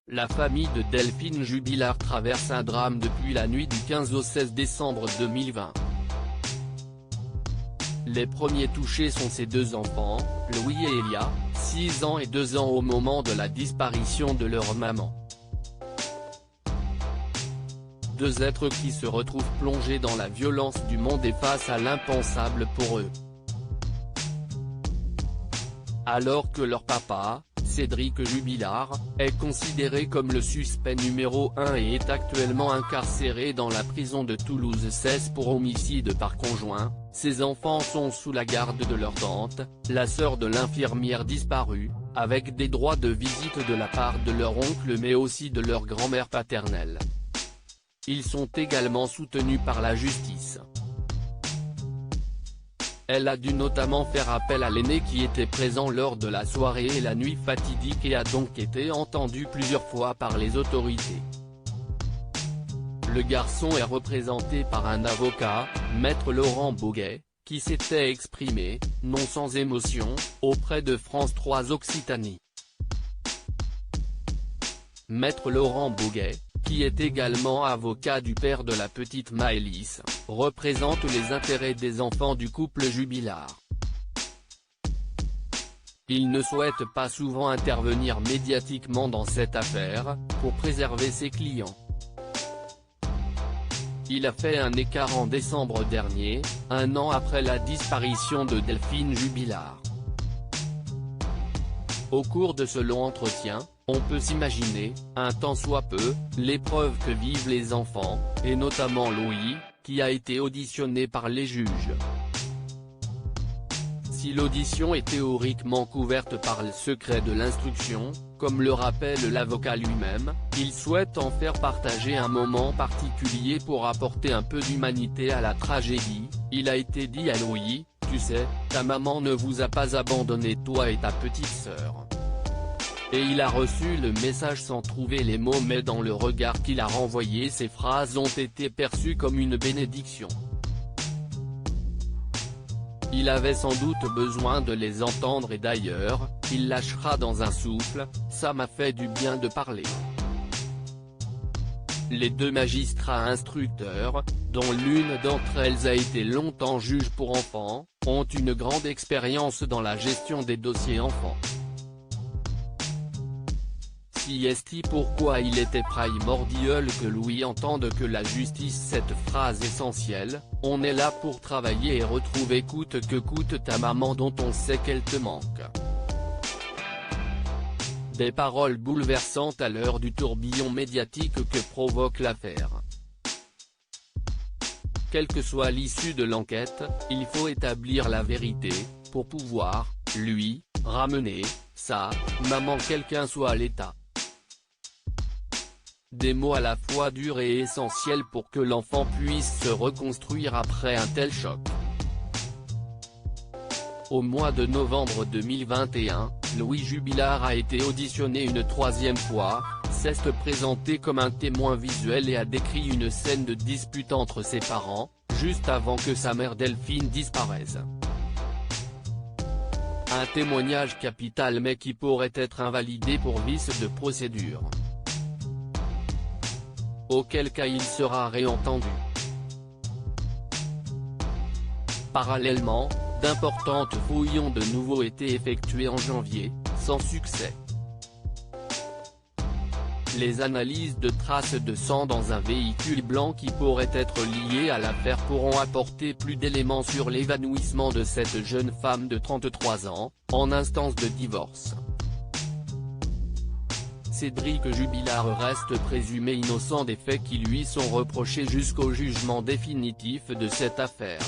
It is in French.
La famille de Delphine Jubilard traverse un drame depuis la nuit du 15 au 16 décembre 2020. Les premiers touchés sont ses deux enfants, Louis et Elia, 6 ans et 2 ans au moment de la disparition de leur maman. Deux êtres qui se retrouvent plongés dans la violence du monde et face à l'impensable pour eux. Alors que leur papa, Cédric Jubilard, est considéré comme le suspect numéro 1 et est actuellement incarcéré dans la prison de Toulouse 16 pour homicide par conjoint, ses enfants sont sous la garde de leur tante, la sœur de l'infirmière disparue, avec des droits de visite de la part de leur oncle mais aussi de leur grand-mère paternelle. Ils sont également soutenus par la justice. Elle a dû notamment faire appel à l'aîné qui était présent lors de la soirée et la nuit fatidique et a donc été entendu plusieurs fois par les autorités. Le garçon est représenté par un avocat, Maître Laurent Boguet, qui s'était exprimé, non sans émotion, auprès de France 3 Occitanie. Maître Laurent Boguet, qui est également avocat du père de la petite Maëlys, représente les intérêts des enfants du couple Jubilard. Il ne souhaite pas souvent intervenir médiatiquement dans cette affaire, pour préserver ses clients. Il a fait un écart en décembre dernier, un an après la disparition de Delphine Jubilard. Au cours de ce long entretien, on peut s'imaginer, un tant soit peu, l'épreuve que vivent les enfants, et notamment Louis, qui a été auditionné par les juges. Si l'audition est théoriquement couverte par le secret de l'instruction, comme le rappelle l'avocat lui-même, il souhaite en faire partager un moment particulier pour apporter un peu d'humanité à la tragédie. Il a été dit à Louis, « Tu sais, ta maman ne vous a pas abandonné toi et ta petite sœur. » Et il a reçu le message sans trouver les mots mais dans le regard qu'il a renvoyé ces phrases ont été perçues comme une bénédiction. Il avait sans doute besoin de les entendre et d'ailleurs, il lâchera dans un souffle, « Ça m'a fait du bien de parler ». Les deux magistrats instructeurs, dont l'une d'entre elles a été longtemps juge pour enfants, ont une grande expérience dans la gestion des dossiers enfants. Si est pourquoi il était primordial que Louis entende que la justice cette phrase essentielle, on est là pour travailler et retrouver coûte que coûte ta maman dont on sait qu'elle te manque. Des paroles bouleversantes à l'heure du tourbillon médiatique que provoque l'affaire. Quelle que soit l'issue de l'enquête, il faut établir la vérité, pour pouvoir, lui, ramener, sa maman quelqu'un soit à l'état. Des mots à la fois durs et essentiels pour que l'enfant puisse se reconstruire après un tel choc. Au mois de novembre 2021, Louis Jubilard a été auditionné une troisième fois, s'est présenté comme un témoin visuel et a décrit une scène de dispute entre ses parents, juste avant que sa mère Delphine disparaisse. Un témoignage capital mais qui pourrait être invalidé pour vice de procédure. Auquel cas il sera réentendu. Parallèlement, d'importantes fouilles ont de nouveau été effectuées en janvier, sans succès. Les analyses de traces de sang dans un véhicule blanc qui pourrait être lié à l'affaire pourront apporter plus d'éléments sur l'évanouissement de cette jeune femme de 33 ans, en instance de divorce. Cédric Jubilard reste présumé innocent des faits qui lui sont reprochés jusqu'au jugement définitif de cette affaire.